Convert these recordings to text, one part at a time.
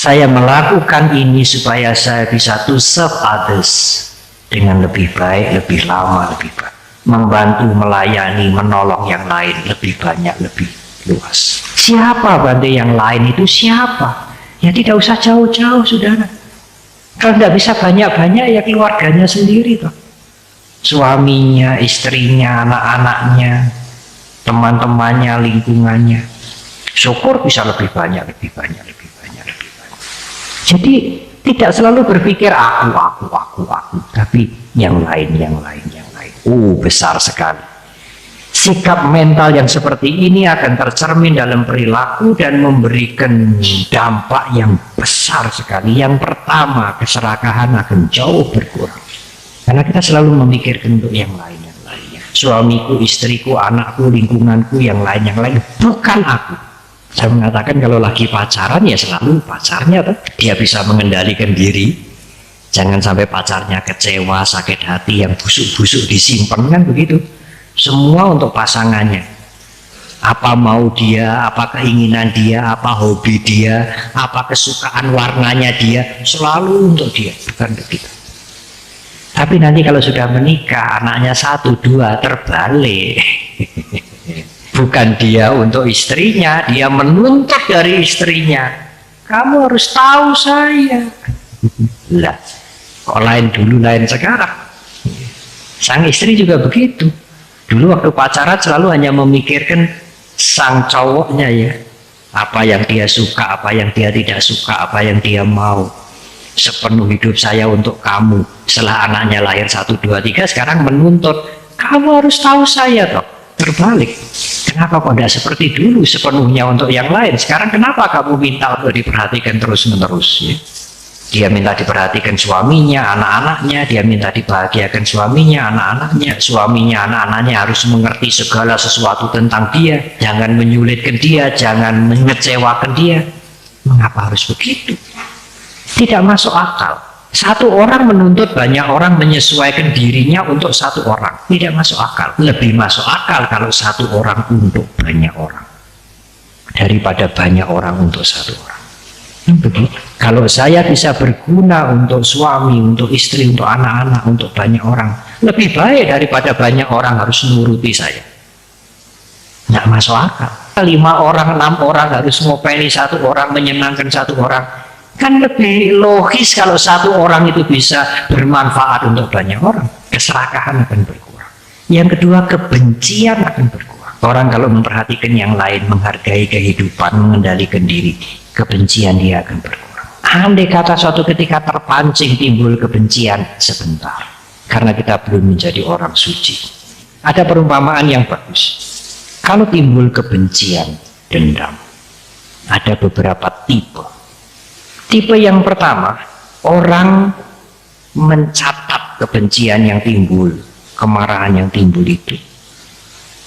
Saya melakukan ini supaya saya bisa to serve others dengan lebih baik, lebih lama, lebih baik. Membantu, melayani, menolong yang lain lebih banyak, lebih luas. Siapa Bante yang lain itu siapa? Ya tidak usah jauh-jauh, saudara. Kalau tidak bisa banyak-banyak, ya keluarganya sendiri toh. Suaminya, istrinya, anak-anaknya, teman-temannya, lingkungannya. Syukur bisa lebih banyak, lebih banyak, lebih banyak, lebih banyak. Jadi tidak selalu berpikir aku, tapi yang lain, yang lain, yang lain. Besar sekali. Sikap mental yang seperti ini akan tercermin dalam perilaku dan memberikan dampak yang besar sekali. Yang pertama, keserakahan akan jauh berkurang. Karena kita selalu memikirkan untuk yang lain, yang lainnya. Suamiku, istriku, anakku, lingkunganku, yang lain, bukan aku. Saya mengatakan kalau lagi pacaran ya selalu pacarnya tuh. Dia bisa mengendalikan diri. Jangan sampai pacarnya kecewa, sakit hati, yang busuk-busuk disimpan, kan begitu. Semua untuk pasangannya. Apa mau dia, apa keinginan dia, apa hobi dia, apa kesukaan warnanya dia, selalu untuk dia, bukan untuk kita. Tapi nanti kalau sudah menikah, anaknya 1, 2, terbalik. Bukan dia untuk istrinya, dia menuntut dari istrinya. Kamu harus tahu saya. Lah, kok lain dulu, lain sekarang. Sang istri juga begitu. Dulu waktu pacaran selalu hanya memikirkan sang cowoknya ya. Apa yang dia suka, apa yang dia tidak suka, apa yang dia mau. Sepenuh hidup saya untuk kamu. Setelah anaknya lahir 1, 2, 3, sekarang menuntut. Kamu harus tahu saya toh. Terbalik. Kenapa kok tidak seperti dulu sepenuhnya untuk yang lain? Sekarang kenapa kamu minta untuk diperhatikan terus-menerus ya? Dia minta diperhatikan suaminya, anak-anaknya, dia minta dibahagiakan suaminya, anak-anaknya, suaminya, anak-anaknya harus mengerti segala sesuatu tentang dia, jangan menyulitkan dia, jangan mengecewakan dia. Mengapa harus begitu? Tidak masuk akal. Satu orang menuntut banyak orang menyesuaikan dirinya untuk satu orang. Tidak masuk akal. Lebih masuk akal kalau satu orang untuk banyak orang daripada banyak orang untuk satu orang. Begitu. Kalau saya bisa berguna untuk suami, untuk istri, untuk anak-anak, untuk banyak orang, lebih baik daripada banyak orang harus nuruti saya. Nggak masuk akal. 5 orang, 6 orang harus ngopeni satu orang, menyenangkan satu orang. Kan lebih logis kalau satu orang itu bisa bermanfaat untuk banyak orang. Keserakahan akan berkurang. Yang kedua, kebencian akan berkurang. Orang kalau memperhatikan yang lain, menghargai kehidupan, mengendalikan diri, kebencian dia akan berkurang. Andai kata suatu ketika terpancing timbul kebencian, sebentar, karena kita belum menjadi orang suci. Ada perumpamaan yang bagus. Kalau timbul kebencian, dendam, ada beberapa tipe. Tipe yang pertama, orang mencatat kebencian yang timbul, kemarahan yang timbul itu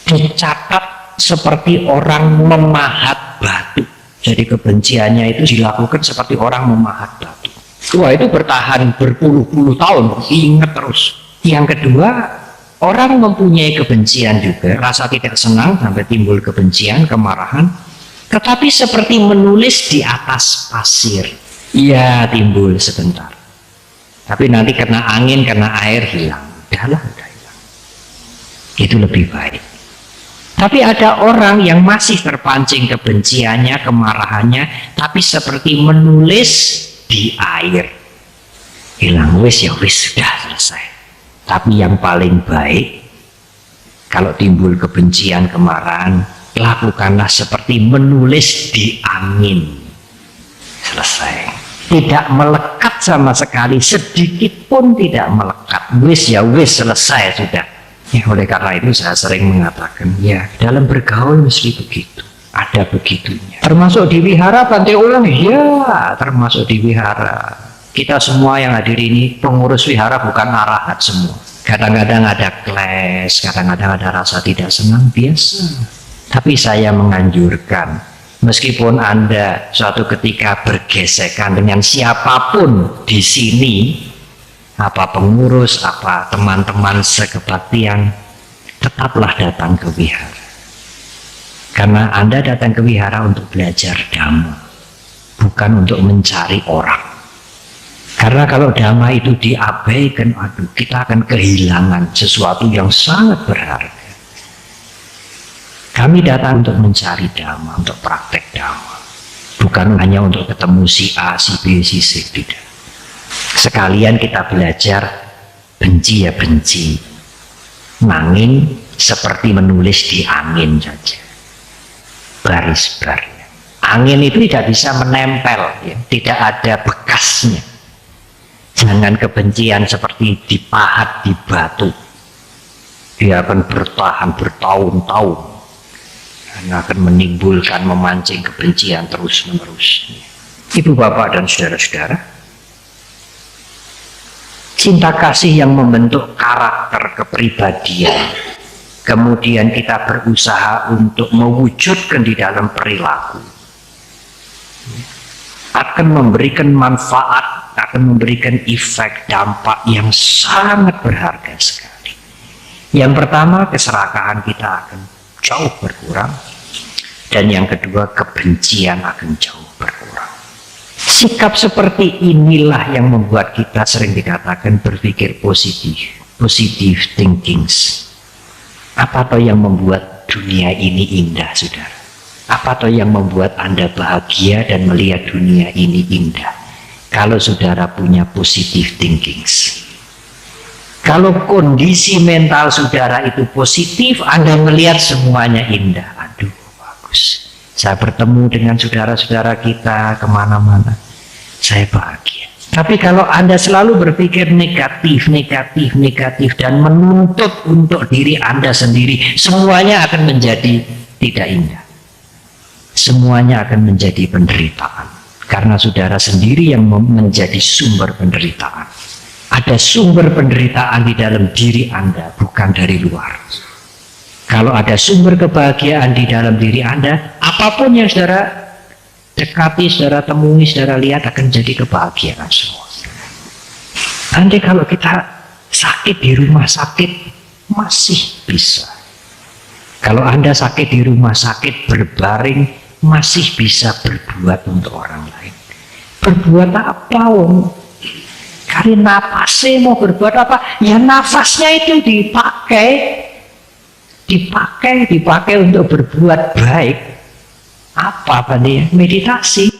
dicatat seperti orang memahat batu. Jadi kebenciannya itu dilakukan seperti orang memahat batu. Wah, itu bertahan berpuluh-puluh tahun, ingat terus. Yang kedua, orang mempunyai kebencian juga, rasa tidak senang sampai timbul kebencian, kemarahan, tetapi seperti menulis di atas pasir. Iya, timbul sebentar, tapi nanti kena angin, kena air, hilang. Udah hilang. Itu lebih baik. Tapi ada orang yang masih terpancing kebenciannya, kemarahannya, tapi seperti menulis di air. Hilang, wis ya wis, sudah selesai. Tapi yang paling baik, kalau timbul kebencian, kemarahan, lakukanlah seperti menulis di angin. Selesai. Tidak melekat sama sekali, sedikit pun tidak melekat. Wis ya wis, selesai sudah. Ya, oleh karena itu saya sering mengatakan, ya dalam bergaul mesti begitu, ada begitunya. Termasuk di wihara, Bante ulang, ya termasuk di wihara. Kita semua yang hadir ini pengurus wihara bukan arahat semua. Kadang-kadang ada clash, kadang-kadang ada rasa tidak senang, biasa. Tapi saya menganjurkan, meskipun Anda suatu ketika bergesekan dengan siapapun di sini, apa pengurus, apa teman-teman sekebaktian, tetaplah datang ke wihara. Karena Anda datang ke wihara untuk belajar Dhamma, bukan untuk mencari orang. Karena kalau dhamma itu diabaikan, aduh, kita akan kehilangan sesuatu yang sangat berharga. Kami datang untuk mencari dhamma, untuk praktek dhamma, bukan hanya untuk ketemu si A, si B, si C, tidak. Sekalian kita belajar benci ya benci, nanging seperti menulis di angin saja, baris-baris. Angin itu tidak bisa menempel, ya. Tidak ada bekasnya. Jangan kebencian seperti dipahat di batu, dia akan bertahan bertahun-tahun dan akan menimbulkan, memancing kebencian terus-menerus. Ibu bapak dan saudara-saudara, cinta kasih yang membentuk karakter kepribadian, kemudian kita berusaha untuk mewujudkan di dalam perilaku, akan memberikan manfaat, akan memberikan efek dampak yang sangat berharga sekali. Yang pertama, keserakahan kita akan jauh berkurang, dan yang kedua, kebencian akan jauh berkurang. Sikap seperti inilah yang membuat kita sering dikatakan berpikir positif, positive thinkings. Apa toh yang membuat dunia ini indah, saudara? Apa toh yang membuat Anda bahagia dan melihat dunia ini indah? Kalau saudara punya positive thinkings. Kalau kondisi mental saudara itu positif, Anda melihat semuanya indah. Aduh, bagus. Saya bertemu dengan saudara-saudara kita kemana-mana, saya bahagia. Tapi kalau Anda selalu berpikir negatif, negatif, negatif, dan menuntut untuk diri Anda sendiri, semuanya akan menjadi tidak indah. Semuanya akan menjadi penderitaan. Karena saudara sendiri yang menjadi sumber penderitaan. Ada sumber penderitaan di dalam diri Anda, bukan dari luar. Kalau ada sumber kebahagiaan di dalam diri Anda, apapun yang saudara dekati, saudara temui, saudara lihat akan jadi kebahagiaan semua. Andai kalau kita sakit di rumah sakit, masih bisa. Kalau Anda sakit di rumah sakit berbaring, masih bisa berbuat untuk orang lain. Berbuat apa, Om? Karena napasnya mau berbuat apa? Ya nafasnya itu dipakai untuk berbuat baik. Apa nih? Meditasi.